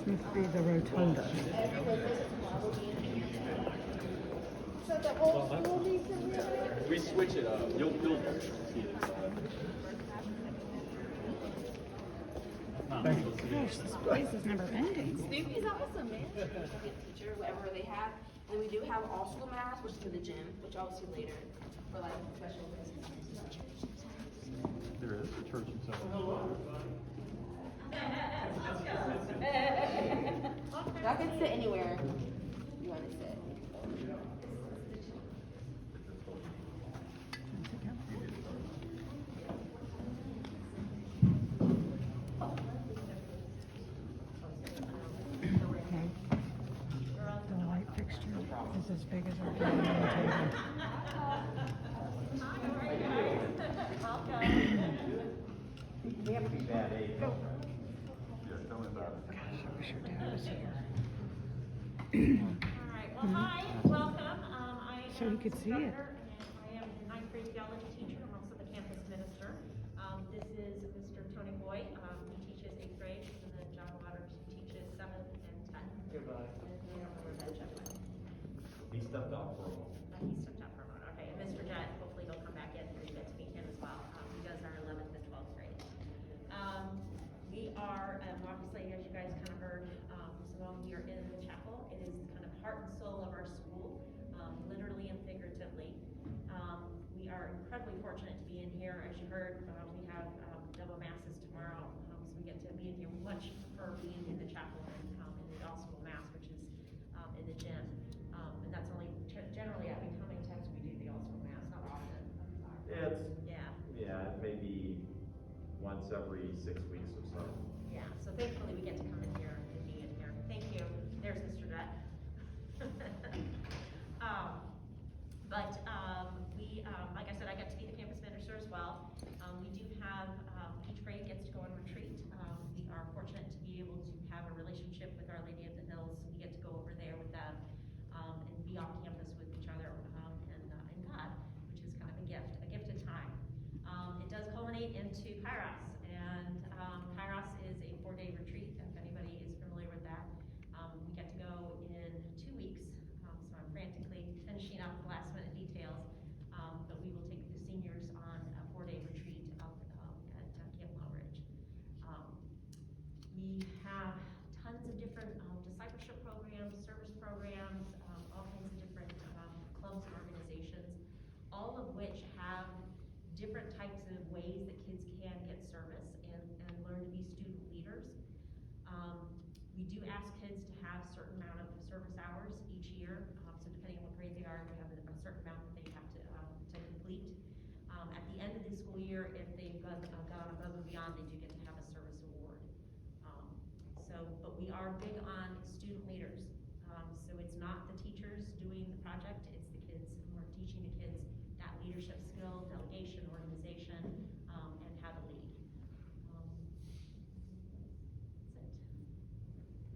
Must be the rotunda. So the whole school needs to move? We switch it up. You'll see it inside. Gosh, this place is never ending. Snoopy's awesome, man. Teacher, whatever they have. And we do have all school math, which is in the gym, which I'll see later for like special events. There is a church inside. Y'all can sit anywhere you want to sit. The light fixture is as big as our dining room table. We have to be bad, eh? Yeah, tell me about it. Gosh, I wish your dad was here. All right, well, hi, welcome. I am So he could see it. instructor, and I am a ninth grade theology teacher. I'm also the campus minister. This is Mr. Tony Boy. He teaches 8th grade, and then John Waters, who teaches 7th and 10th. Goodbye. And we don't know where that Jeff went. He stepped out for a moment. He stepped out for a moment. Okay, and Mr. Jett, hopefully he'll come back in here. You get to meet him as well. He does our 11th and 12th grade. We are, obviously, as you guys kind of heard, Simone, we are in the chapel. It is kind of heart and soul of our school, literally and figuratively. We are incredibly fortunate to be in here. As you heard, we have double masses tomorrow, so we get to be in here. We much prefer being in the chapel and in the gospel mass, which is in the gym. And that's only generally, I mean, how many times we do the gospel mass? Not often. Yeah, maybe once every 6 weeks or so. Yeah, so thankfully we get to come in here and be in here. Thank you. There's Mr. Jett. Like I said, I get to be the campus minister as well. We do have, each grade gets to go on retreat. We are fortunate to be able to have a relationship with Our Lady of the Hills. So we get to go over there with them and be off campus with each other and God, which is kind of a gifted time. It does culminate into Kairos, and Kairos is a 4-day retreat, if anybody is familiar with that. We get to go in 2 weeks, so I'm frantically finishing up the last minute details, but we will take the seniors on a 4-day retreat up at Camp Lowridge. We have tons of different discipleship programs, service programs, all kinds of different clubs and organizations, all of which have different types of ways that kids can get service and learn to be student leaders. We do ask kids to have a certain amount of service hours each year. So depending on what grade they are, we have a certain amount that they have to complete. At the end of the school year, if they've gone above and beyond, they do get to have a service award. But we are big on student leaders. So it's not the teachers doing the project, it's the kids, and we're teaching the kids that leadership skill, delegation, organization, and how to lead. That's it.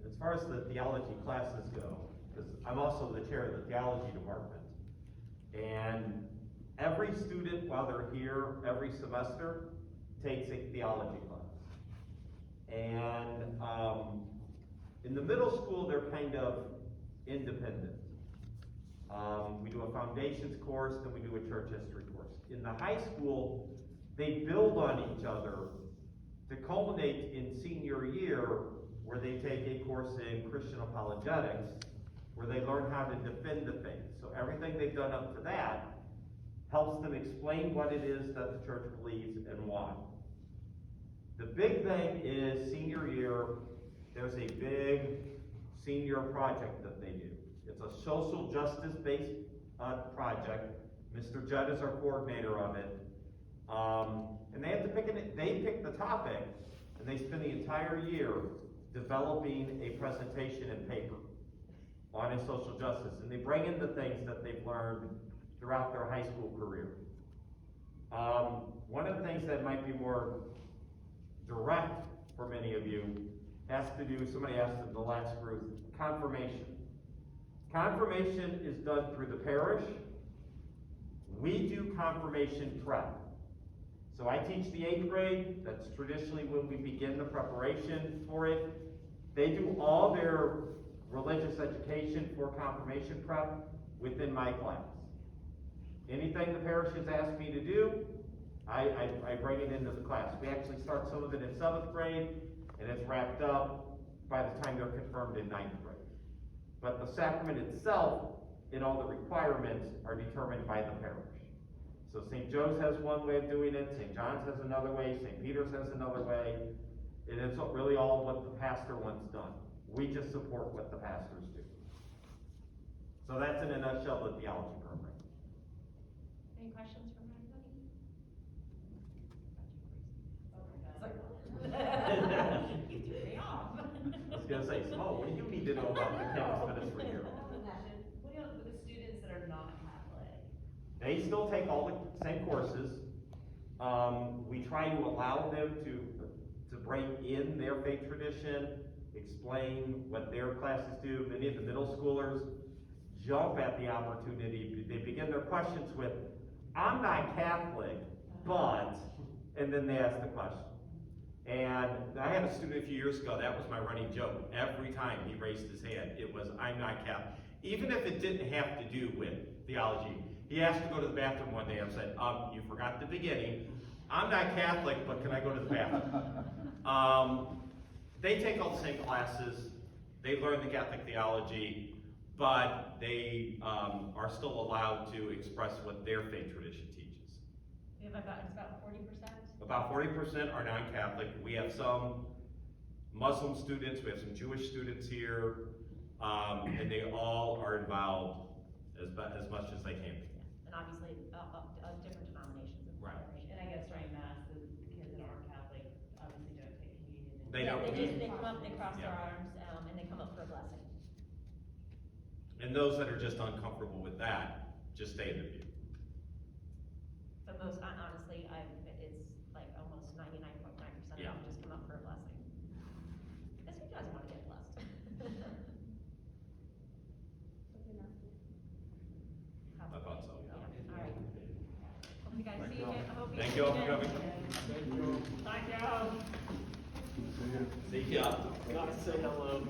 As far as the theology classes go, because I'm also the chair of the theology department, and every student, while they're here every semester, takes a theology class. And in the middle school, they're kind of independent. We do a foundations course, then we do a church history course. In the high school, they build on each other to culminate in senior year, where they take a course in Christian apologetics, where they learn how to defend the faith. So everything they've done up to that helps them explain what it is that the church believes and why. The big thing is senior year, there's a big senior project that they do. It's a social justice-based project. Mr. Judd is our coordinator of it. And they have to pick the topic, and they spend the entire year developing a presentation and paper on his social justice. And they bring in the things that they've learned throughout their high school career. One of the things that might be more direct for many of you has to do, somebody asked in the last group, confirmation. Confirmation is done through the parish. We do confirmation prep. So I teach the 8th grade. That's traditionally when we begin the preparation for it. They do all their religious education for confirmation prep within my class. Anything the parish has asked me to do, I bring it into the class. We actually start some of it in 7th grade, and it's wrapped up by the time they're confirmed in 9th grade. But the sacrament itself and all the requirements are determined by the parish. So St. Joe's has one way of doing it, St. John's has another way, St. Peter's has another way. And it's really all what the pastor wants done. We just support what the pastors do. So that's in a nutshell the theology program. Any questions from anybody? You threw me off. I was gonna say, Simone, what do you need to know about the campus ministry here? What else with the students that are not Catholic? They still take all the same courses. We try to allow them to bring in their faith tradition, explain what their classes do. Many of the middle schoolers jump at the opportunity. They begin their questions with, I'm not Catholic, but, and then they ask the question. And I had a student a few years ago, that was my running joke. Every time he raised his hand, it was, I'm not Catholic. Even if it didn't have to do with theology. He asked to go to the bathroom one day. I said, you forgot the beginning. I'm not Catholic, but can I go to the bathroom? They take all the same classes. They learn the Catholic theology, but they are still allowed to express what their faith tradition teaches. We have it's about 40%? About 40% are non-Catholic. We have some Muslim students, we have some Jewish students here, and they all are involved as much as they can be. And obviously, different denominations. Of Right. And I guess during Mass, the kids that aren't Catholic obviously don't take communion. They don't. They come up, they cross their Yeah. arms, and they come up for a blessing. And those that are just uncomfortable with that, just stay in the pew. But most, honestly, it's like almost 99.9% of Yeah. them just come up for a blessing. Because who doesn't want to get blessed? I thought so. Yeah, all right. Hope you guys see you again. I hope you Thank see you all again. for coming. Thank you. See ya. Gotta say hello.